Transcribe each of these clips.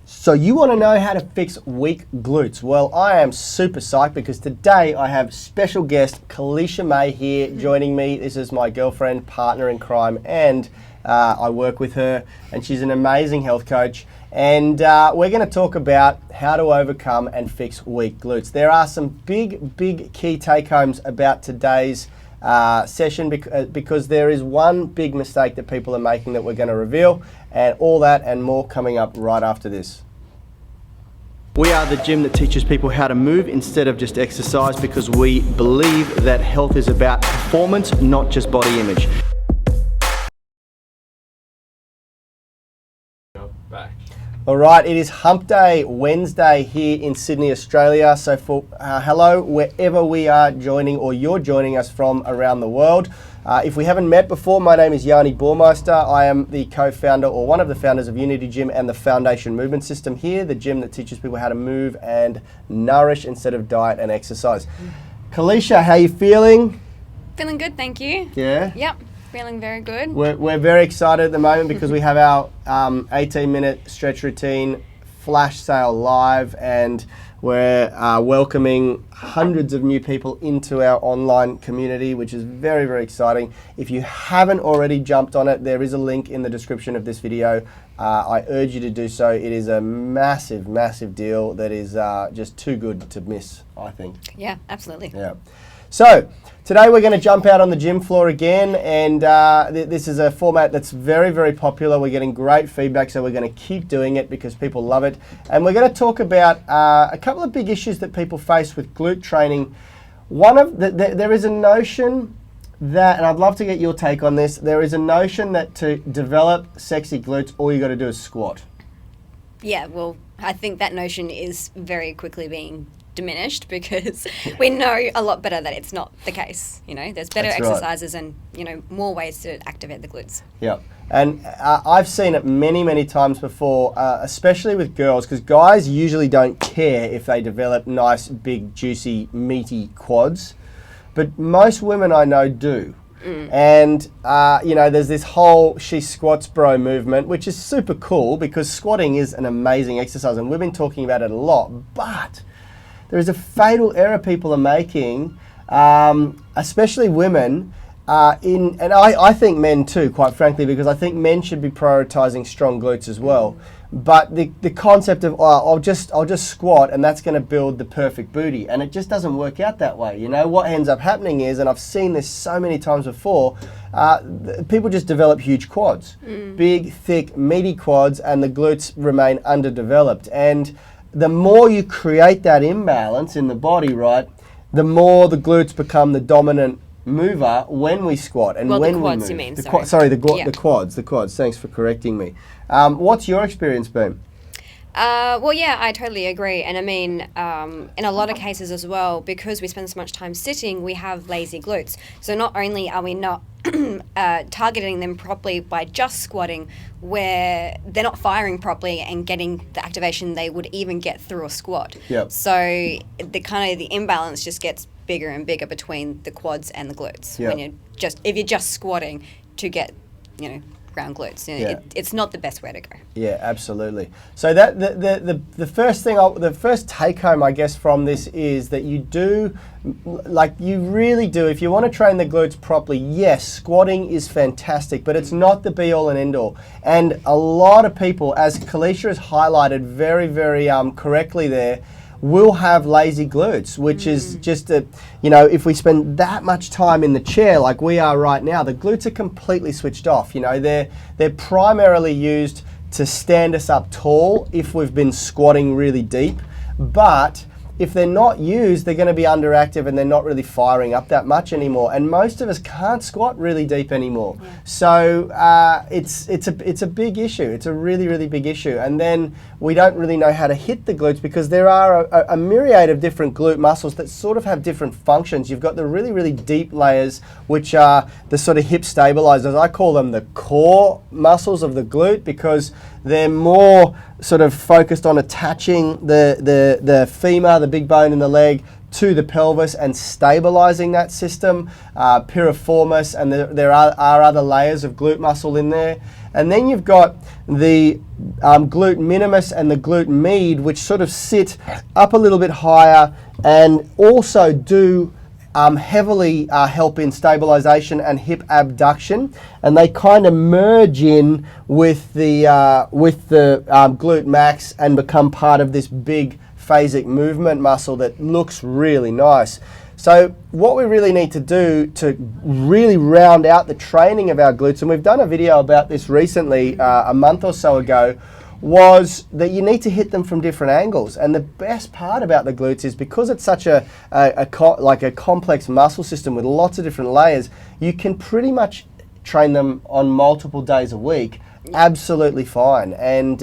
So you want to know how to fix weak glutes? Well, I am super psyched because today I have special guest Kalisha May here joining me. This is my girlfriend, partner in crime, and I work with her, and she's an amazing health coach. And we're going to talk about how to overcome and fix weak glutes. There are some big key take-homes about today's session because there is one big mistake that people are making that we're going to reveal, and all that and more coming up right after this. We are the gym that teaches people how to move instead of just exercise because we believe that health is about performance, not just body image. Back. All right, it is Hump Day Wednesday here in Sydney, Australia. So for hello, wherever we are joining or you're joining us from around the world. If we haven't met before, my name is Yanni Bormeister. I am the co-founder or one of the founders of Unity Gym and the Foundation Movement System here, the gym that teaches people how to move and nourish instead of diet and exercise. Kalisha, how are you feeling? Feeling good, thank you. Yeah? Yep, feeling very good. We're very excited at the moment because we have our 18-minute stretch routine flash sale live, and we're welcoming hundreds of new people into our online community, which is very, very exciting. If you haven't already jumped on it, there is a link in the description of this video. I urge you to do so. It is a massive, massive deal that is just too good to miss, I think. Yeah, absolutely. Yeah. So today we're going to jump out on the gym floor again, and this is a format that's very, very popular. We're getting great feedback, so we're going to keep doing it because people love it. And we're going to talk about a couple of big issues that people face with glute training. There is a notion that, and I'd love to get your take on this, there is a notion that to develop sexy glutes, all you got to do is squat. Yeah, well, I think that notion is very quickly being diminished because we know a lot better that it's not the case. You know, there's better exercises and, you know, more ways to activate the glutes. Yeah, and I've seen it many times before, especially with girls, because guys usually don't care if they develop nice, big, juicy, meaty quads, but most women I know do. And, you know, there's this whole she squats bro movement, which is super cool because squatting is an amazing exercise and we've been talking about it a lot, but there is a fatal error people are making, especially women, and I think men too, quite frankly, because I think men should be prioritizing strong glutes as well. But the concept of I'll just squat and that's going to build the perfect booty, and it just doesn't work out that way. You know what ends up happening is, and I've seen this so many times before, people just develop huge quads, big, thick, meaty quads, and the glutes remain underdeveloped. And the more you create that imbalance in the body, right, the more the glutes become the dominant mover when we squat and when the quads, we move. you mean? The quads. Thanks for correcting me. What's your experience been? Well, yeah, I totally agree. And I mean, in a lot of cases as well, because we spend so much time sitting, we have lazy glutes. So not only are we not targeting them properly by just squatting, where they're not firing properly and getting the activation they would even get through a squat. Yep. So the imbalance just gets bigger and bigger between the quads and the glutes. Yep. When if you're just squatting to get, you know, round glutes. You know, it's not the best way to go. Yeah, absolutely. So that the first thing, the first take home, I guess, from this is that you really do, if you want to train the glutes properly, yes, squatting is fantastic, but it's not the be all and end all. And a lot of people, as Kalisha has highlighted very, very correctly there, will have lazy glutes, which is just you know, if we spend that much time in the chair like we are right now, the glutes are completely switched off. You know, they're primarily used to stand us up tall if we've been squatting really deep, but if they're not used, they're going to be underactive and they're not really firing up that much anymore. And most of us can't squat really deep anymore. Yeah. So it's a big issue. It's a really, really big issue. And then we don't really know how to hit the glutes because there are a myriad of different glute muscles that sort of have different functions. You've got the really, really deep layers, which are the sort of hip stabilizers. I call them the core muscles of the glute because they're more sort of focused on attaching the femur, the big bone in the leg, to the pelvis and stabilizing that system, piriformis, and there are other layers of glute muscle in there. And then you've got the glute minimus and the glute med, which sort of sit up a little bit higher and also do heavily help in stabilization and hip abduction, and they kind of merge in with the glute max and become part of this big phasic movement muscle that looks really nice. So what we really need to do to really round out the training of our glutes, and we've done a video about this recently, a month or so ago, was that you need to hit them from different angles. And the best part about the glutes is because it's such a complex muscle system with lots of different layers, you can pretty much train them on multiple days a week absolutely fine. And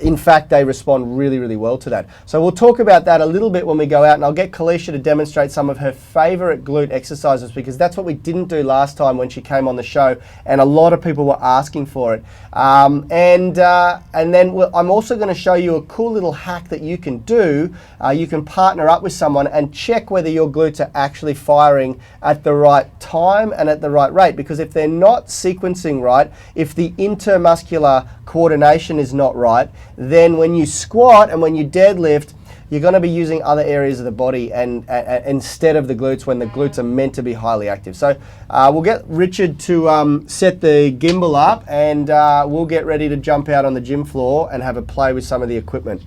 in fact, they respond really, really well to that. So we'll talk about that a little bit when we go out, and I'll get Kalisha to demonstrate some of her favorite glute exercises, because that's what we didn't do last time when she came on the show, and a lot of people were asking for it. And then I'm also going to show you a cool little hack that you can do. You can partner up with someone and check whether your glutes are actually firing at the right time and at the right rate, because if they're not sequencing right, if the intermuscular coordination is not right, then when you squat and when you deadlift, you're going to be using other areas of the body and instead of the glutes, when the glutes are meant to be highly active. So we'll get Richard to set the gimbal up, and we'll get ready to jump out on the gym floor and have a play with some of the equipment.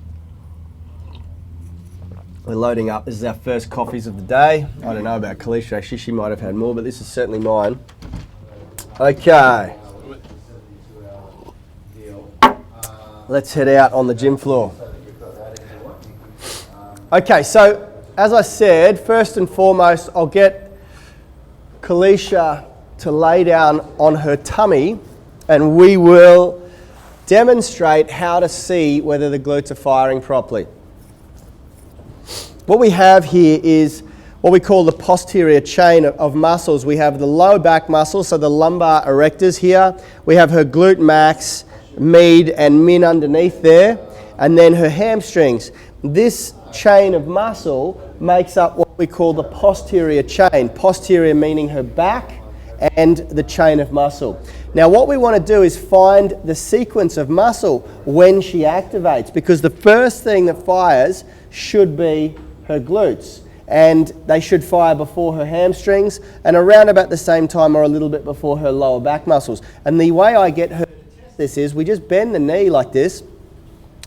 We're loading up. This is our first coffees of the day. I don't know about Kalisha, actually she might have had more, but this is certainly mine. Okay. Let's head out on the gym floor. Okay, so as I said, first and foremost, I'll get Kalisha to lay down on her tummy, and we will demonstrate how to see whether the glutes are firing properly. What we have here is what we call the posterior chain of muscles. We have the lower back muscles, so the lumbar erectors here. We have her glute max, med and min underneath there, and then her hamstrings. This chain of muscle makes up what we call the posterior chain. Posterior meaning her back and the chain of muscle. Now what we want to do is find the sequence of muscle when she activates, because the first thing that fires should be her glutes, and they should fire before her hamstrings and around about the same time or a little bit before her lower back muscles. And the way I get her this is we just bend the knee like this,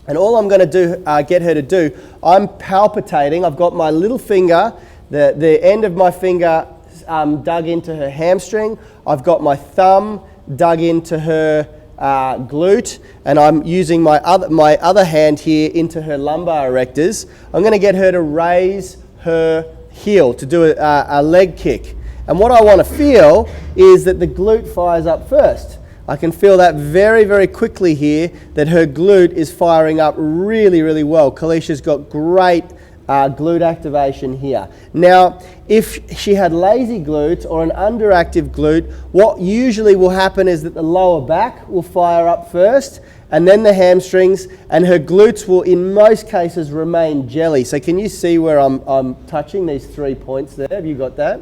and all I'm going to do, get her to do, I'm palpitating. I've got my little finger, the end of my finger dug into her hamstring. I've got my thumb dug into her glute, and I'm using my other hand here into her lumbar erectors. I'm going to get her to raise her heel to do a leg kick. And what I want to feel is that the glute fires up first. I can feel that very, very quickly here, that her glute is firing up really, really well. Kalisha's got great glute activation here. Now, if she had lazy glutes or an underactive glute, what usually will happen is that the lower back will fire up first, and then the hamstrings, and her glutes will in most cases remain jelly. So can you see where I'm touching these 3 points there? Have you got that?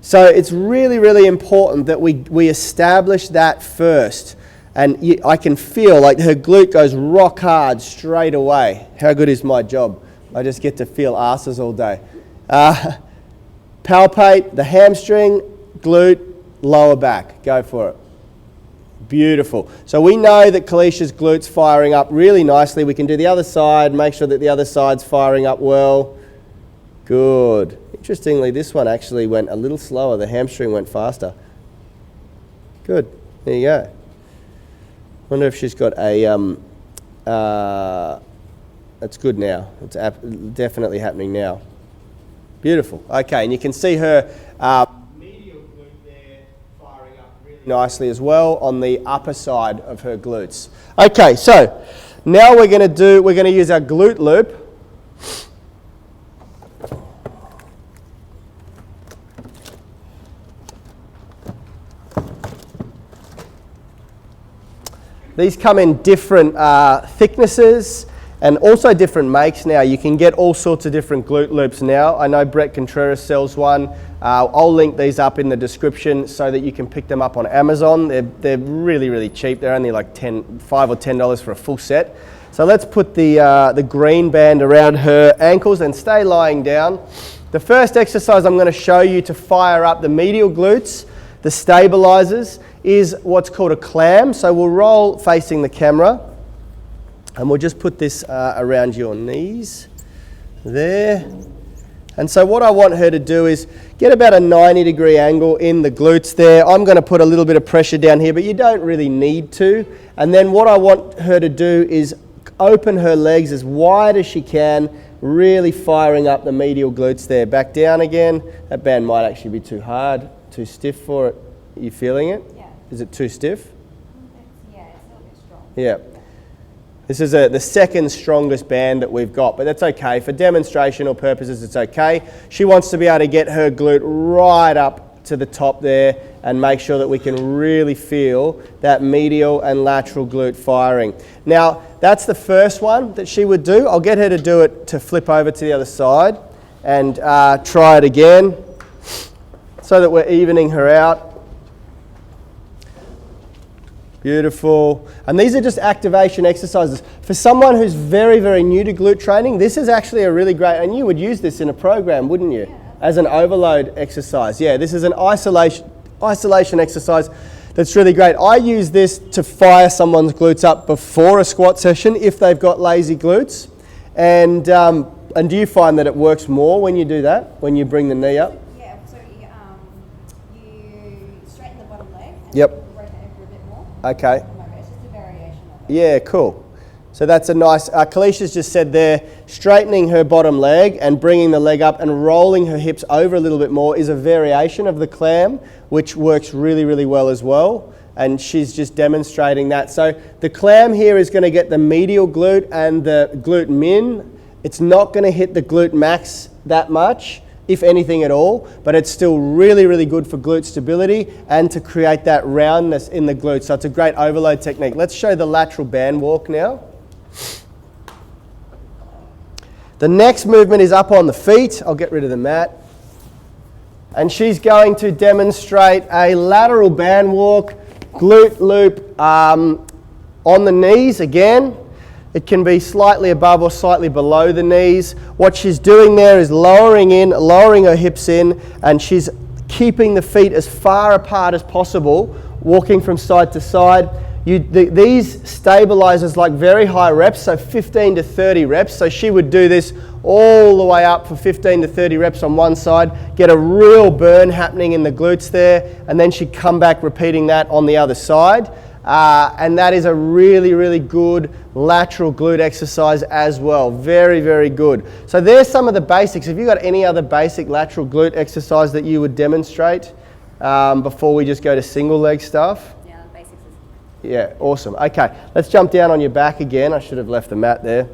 So it's really, really important that we establish that first. And I can feel like her glute goes rock hard straight away. How good is my job? I just get to feel asses all day. Palpate the hamstring, glute, lower back. Go for it. Beautiful. So we know that Kalisha's glute's firing up really nicely. We can do the other side, make sure that the other side's firing up well. Good. Interestingly, this one actually went a little slower. The hamstring went faster. Good. There you go. Wonder if she's got a... that's good now. It's definitely happening now. Beautiful. Okay, and you can see her medial glute there firing up really nicely as well on the upper side of her glutes. Okay, so now we're going to use our glute loop. These come in different thicknesses And also different makes now. You can get all sorts of different glute loops now. I know Brett Contreras sells one. I'll link these up in the description so that you can pick them up on Amazon. They're really, really cheap. They're only like $5 or $10 for a full set. So let's put the green band around her ankles and stay lying down. The first exercise I'm going to show you to fire up the medial glutes, the stabilizers, is what's called a clam. So we'll roll facing the camera. And we'll just put this around your knees there. And so what I want her to do is get about a 90-degree angle in the glutes there. I'm going to put a little bit of pressure down here, but you don't really need to. And then what I want her to do is open her legs as wide as she can, really firing up the medial glutes there. Back down again. That band might actually be too hard, too stiff for it. Are you feeling it? Yeah. Is it too stiff? Yeah, it's a little bit strong. Yeah. This is the second strongest band that we've got, but that's okay. For demonstrational purposes, it's okay. She wants to be able to get her glute right up to the top there and make sure that we can really feel that medial and lateral glute firing. Now, that's the first one that she would do. I'll get her to do it to flip over to the other side and try it again so that we're evening her out. Beautiful. And these are just activation exercises. For someone who's very, very new to glute training, this is actually a really great, and you would use this in a program, wouldn't you? Yeah. As an overload exercise. Yeah, this is an isolation exercise that's really great. I use this to fire someone's glutes up before a squat session if they've got lazy glutes. And do you find that it works more when you do that, when you bring the knee up? Yeah, so you straighten the bottom leg and yep. rotate it a bit more. Okay. It's just a variation of it. Yeah, cool. So that's a nice, Kalisha's just said there, straightening her bottom leg and bringing the leg up and rolling her hips over a little bit more is a variation of the clam, which works really, really well as well. And she's just demonstrating that. So the clam here is going to get the medial glute and the glute min. It's not going to hit the glute max that much, if anything at all, but it's still really, really good for glute stability and to create that roundness in the glutes. So it's a great overload technique. Let's show the lateral band walk now. The next movement is up on the feet. I'll get rid of the mat. And she's going to demonstrate a lateral band walk, glute loop on the knees again. It can be slightly above or slightly below the knees. What she's doing there is lowering her hips in, and she's keeping the feet as far apart as possible, walking from side to side. These stabilizers like very high reps, so 15 to 30 reps. So she would do this all the way up for 15 to 30 reps on one side, get a real burn happening in the glutes there, and then she'd come back repeating that on the other side. And that is a really, really good lateral glute exercise as well. Very, very good. So there's some of the basics. Have you got any other basic lateral glute exercise that you would demonstrate before we just go to single leg stuff? Yeah, the basics is... Yeah, awesome. Okay, let's jump down on your back again. I should have left the mat there.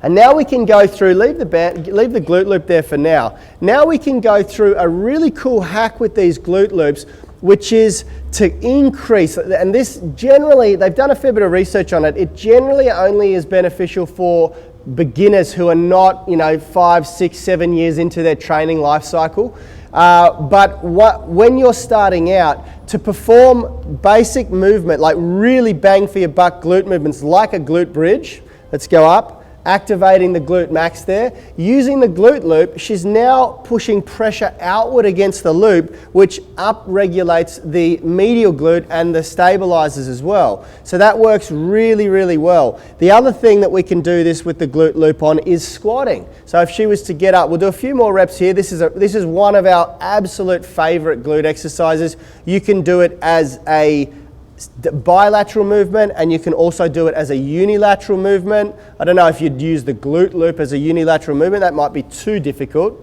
And now we can go through, leave the glute loop there for now. Now we can go through a really cool hack with these glute loops, which is to increase, and this generally, they've done a fair bit of research on it, it generally only is beneficial for beginners who are not, 5, 6, 7 years into their training life cycle. But when you're starting out, to perform basic movement, like really bang for your buck glute movements, like a glute bridge, let's go up, activating the glute max there. Using the glute loop, she's now pushing pressure outward against the loop, which up-regulates the medial glute and the stabilizers as well. So that works really, really well. The other thing that we can do this with the glute loop on is squatting. So if she was to get up, we'll do a few more reps here. This is one of our absolute favorite glute exercises. You can do it as a bilateral movement, and you can also do it as a unilateral movement. I don't know if you'd use the glute loop as a unilateral movement. That might be too difficult.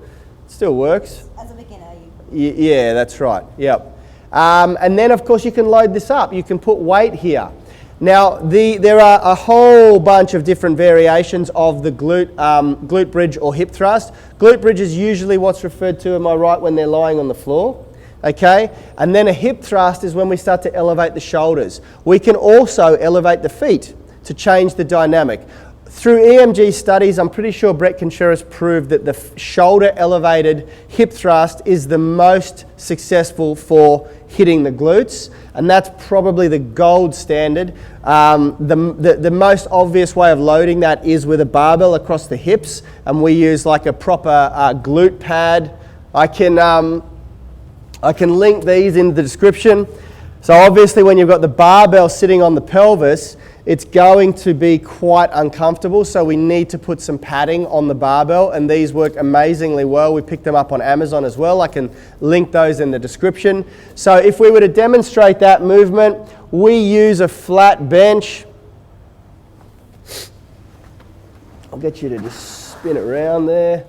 It still works. As a beginner, yeah, that's right. Yep. And then, of course, you can load this up. You can put weight here. Now, there are a whole bunch of different variations of the glute bridge or hip thrust. Glute bridge is usually what's referred to, am I right, when they're lying on the floor? Okay, and then a hip thrust is when we start to elevate the shoulders. We can also elevate the feet to change the dynamic. through EMG studies, I'm pretty sure Brett Contreras proved that the shoulder elevated hip thrust is the most successful for hitting the glutes, and that's probably the gold standard. The most obvious way of loading that is with a barbell across the hips, and we use like a proper glute pad. I can link these in the description. So obviously when you've got the barbell sitting on the pelvis, it's going to be quite uncomfortable, so we need to put some padding on the barbell, and these work amazingly well. We picked them up on Amazon as well. I can link those in the description. So if we were to demonstrate that movement, we use a flat bench. I'll get you to just spin it around there.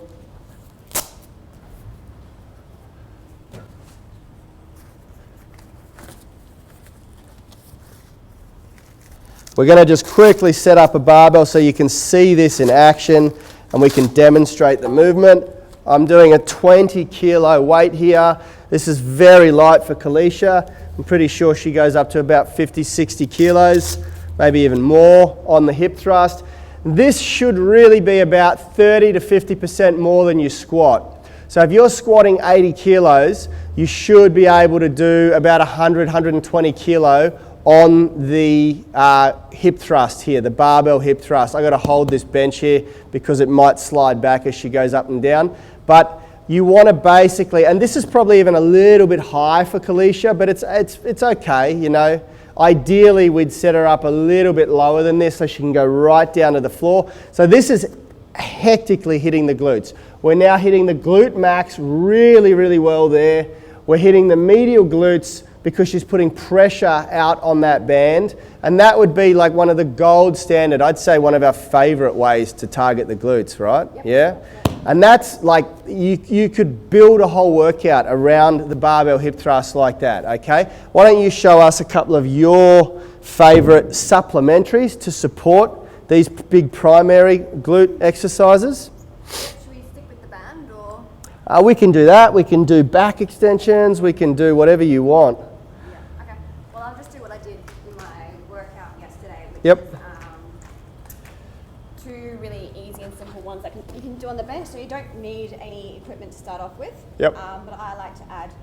We're going to just quickly set up a barbell so you can see this in action and we can demonstrate the movement. I'm doing a 20 kilo weight here. This is very light for Kalisha. I'm pretty sure she goes up to about 50, 60 kilos, maybe even more on the hip thrust. This should really be about 30 to 50% more than your squat. So if you're squatting 80 kilos, you should be able to do about 100, 120 kilo on the hip thrust here, the barbell hip thrust. I got to hold this bench here because it might slide back as she goes up and down. But you want to basically, and this is probably even a little bit high for Kalisha, but it's okay, you know. Ideally, we'd set her up a little bit lower than this so she can go right down to the floor. So this is hectically hitting the glutes. We're now hitting the glute max really, really well there. We're hitting the medial glutes because she's putting pressure out on that band, and that would be like one of the gold standard, I'd say one of our favorite ways to target the glutes, right? Yep. Yeah? And that's like, you could build a whole workout around the barbell hip thrust like that, okay? Why don't you show us a couple of your favorite supplementaries to support these big primary glute exercises? We can do that. We can do back extensions. We can do whatever you want. Yeah. Okay. Well, I'll just do what I did in my workout yesterday, which Yep. is two really easy and simple ones that you can do on the bench. So you don't need any equipment to start off with. Yep. But I like to add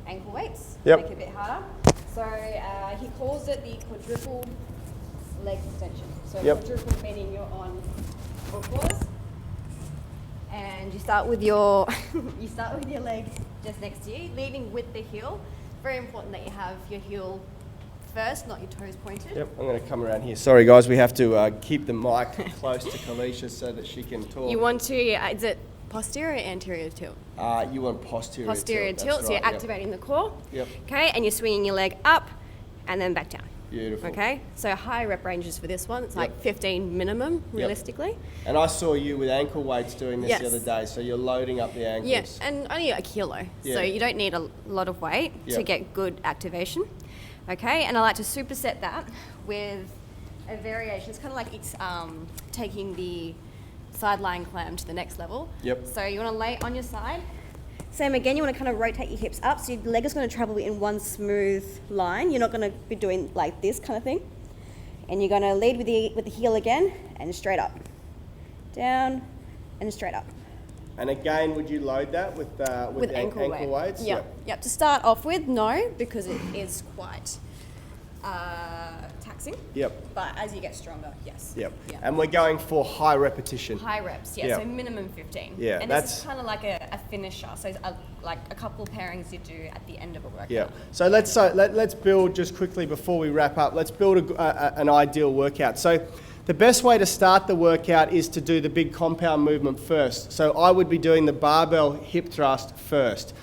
ankle weights to Yep. make it a bit harder. So he calls it the quadruple leg extension. So Yep. quadruple meaning you're on all fours. And you start with your leg just next to you, leading with the heel. Very important that you have your heel first, not your toes pointed. Yep, I'm going to come around here. Sorry guys, we have to keep the mic close to Kalisha so that she can talk. You want to, is it posterior or anterior tilt? You want posterior tilt. Posterior tilt, so right, you're activating the core. Yep. Okay, and you're swinging your leg up and then back down. Beautiful. Okay, so high rep ranges for this one. It's like 15 minimum, realistically. Yep. And I saw you with ankle weights doing this Yes. the other day, so you're loading up the ankles. Yes, and only a kilo, so you don't need a lot of weight to get good activation. Okay, and I like to superset that with a variation. It's kind of like it's taking the side lying clam to the next level. Yep. So you want to lay on your side. Same again, you want to kind of rotate your hips up, so your leg is going to travel in one smooth line. You're not going to be doing like this kind of thing. And you're going to lead with the heel again, and straight up. Down, and straight up. And again, would you load that with ankle weights? Yep. To start off with, no, because it is quite taxing. Yep. But as you get stronger, yes. Yep. And we're going for high repetition. High reps, yeah. Yep. So minimum 15. Yeah. And this is kind of like a finisher. So it's like a couple pairings you do at the end of a workout. Yeah. So let's build just quickly before we wrap up. Let's build an ideal workout. So the best way to start the workout is to do the big compound movement first. So I would be doing the barbell hip thrust first.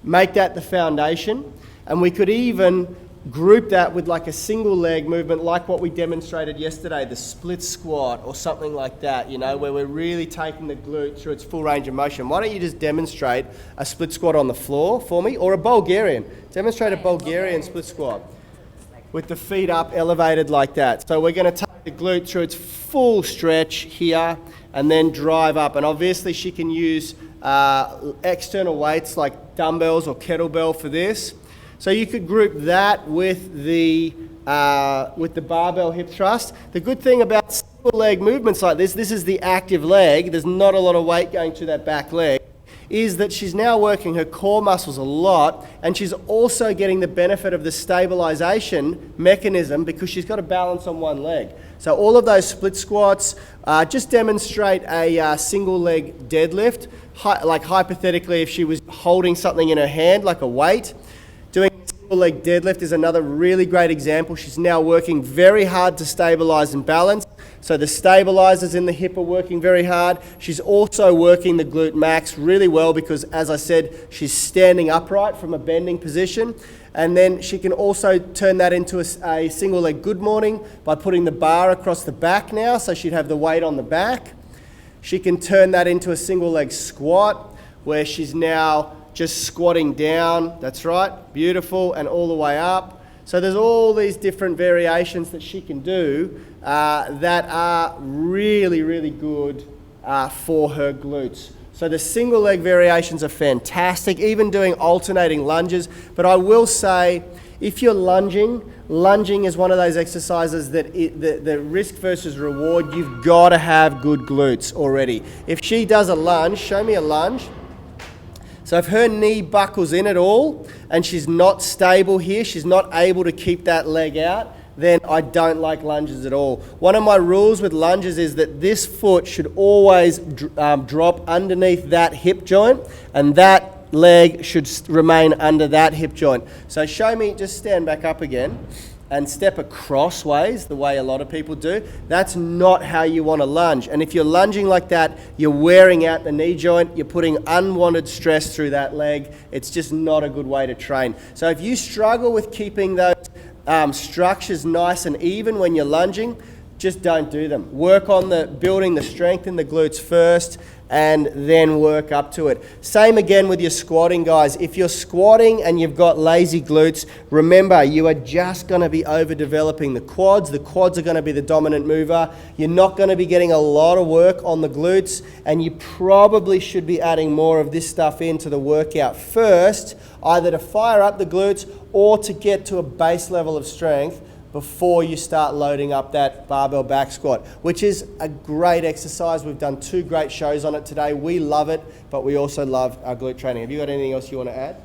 Make that the foundation, and we could even group that with like a single leg movement like what we demonstrated yesterday, the split squat or something like that, you know, where we're really taking the glute through its full range of motion. Why don't you just demonstrate a split squat on the floor for me, or a Bulgarian? Demonstrate a Bulgarian split squat with the feet up elevated like that. So we're going to take the glute through its full stretch here and then drive up. And obviously she can use external weights like dumbbells or kettlebell for this. So you could group that with the barbell hip thrust. The good thing about single leg movements like this is the active leg, there's not a lot of weight going to that back leg, is that she's now working her core muscles a lot, and she's also getting the benefit of the stabilization mechanism because she's got a balance on one leg. So all of those split squats, just demonstrate a single leg deadlift, like hypothetically if she was holding something in her hand like a weight. Doing a single leg deadlift is another really great example. She's now working very hard to stabilize and balance. So the stabilizers in the hip are working very hard. She's also working the glute max really well because, as I said, she's standing upright from a bending position. And then she can also turn that into a single leg good morning by putting the bar across the back now, so she'd have the weight on the back. She can turn that into a single leg squat where she's now just squatting down. That's right, beautiful, and all the way up. So there's all these different variations that she can do that are really, really good for her glutes. So the single leg variations are fantastic, even doing alternating lunges. But I will say, if you're lunging is one of those exercises that the risk versus reward, you've got to have good glutes already. If she does a lunge, show me a lunge. So if her knee buckles in at all and she's not stable here, she's not able to keep that leg out, then I don't like lunges at all. One of my rules with lunges is that this foot should always drop underneath that hip joint, and that leg should remain under that hip joint. So show me, just stand back up again and step across ways the way a lot of people do. That's not how you want to lunge. And if you're lunging like that, you're wearing out the knee joint, you're putting unwanted stress through that leg. It's just not a good way to train. So if you struggle with keeping those structures nice and even when you're lunging, just don't do them. Work on building the strength in the glutes first and then work up to it. Same again with your squatting, guys. If you're squatting and you've got lazy glutes, remember, you are just going to be overdeveloping the quads. The quads are going to be the dominant mover. You're not going to be getting a lot of work on the glutes, and you probably should be adding more of this stuff into the workout first, either to fire up the glutes or to get to a base level of strength before you start loading up that barbell back squat, which is a great exercise. We've done 2 great shows on it today. We love it, but we also love our glute training. Have you got anything else you want to add?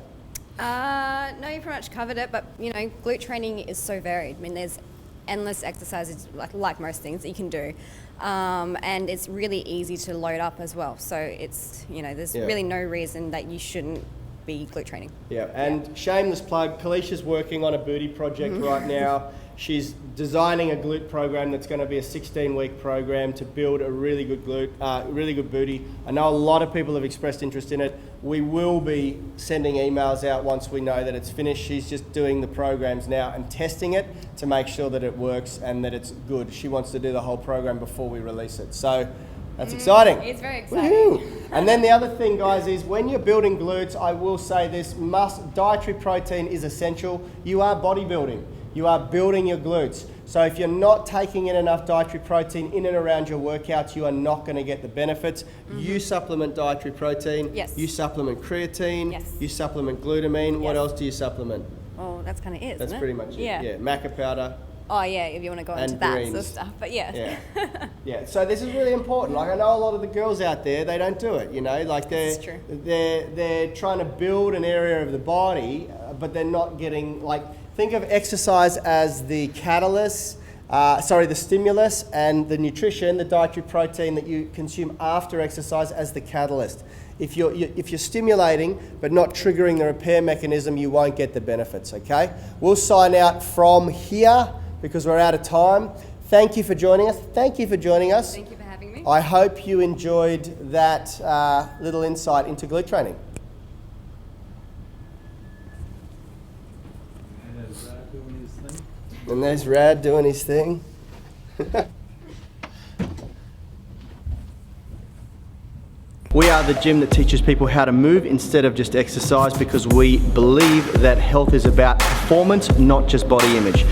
No, you pretty much covered it, but glute training is so varied. I mean, there's endless exercises, like most things that you can do. And it's really easy to load up as well. So it's, there's really no reason that you shouldn't be glute training. Yeah, and shameless plug, Kalicia's working on a booty project right now. She's designing a glute program that's going to be a 16-week program to build a really good glute, really good booty. I know a lot of people have expressed interest in it. We will be sending emails out once we know that it's finished. She's just doing the programs now and testing it to make sure that it works and that it's good. She wants to do the whole program before we release it. So that's exciting. It's very exciting. Woo-hoo. And then the other thing, guys, is when you're building glutes, I will say this, dietary protein is essential. You are bodybuilding. You are building your glutes. So if you're not taking in enough dietary protein in and around your workouts, you are not going to get the benefits. You supplement dietary protein. Yes. You supplement creatine. Yes. You supplement glutamine. Yes. What else do you supplement? Oh, that's kind of it, That's isn't it? pretty much it. Yeah. Maca powder. Oh, yeah, if you want to go into that sort of stuff. But yeah. Yeah. So this is really important. Like, I know a lot of the girls out there, they don't do it, like they're trying to build an area of the body, but they're not getting, think of exercise as the catalyst, the stimulus, and the nutrition, the dietary protein that you consume after exercise as the catalyst. If you're stimulating but not triggering the repair mechanism, you won't get the benefits, okay? We'll sign out from here because we're out of time. Thank you for joining us. Thank you for having me. I hope you enjoyed that little insight into glute training. And there's Rad doing his thing. We are the gym that teaches people how to move instead of just exercise, because we believe that health is about performance, not just body image.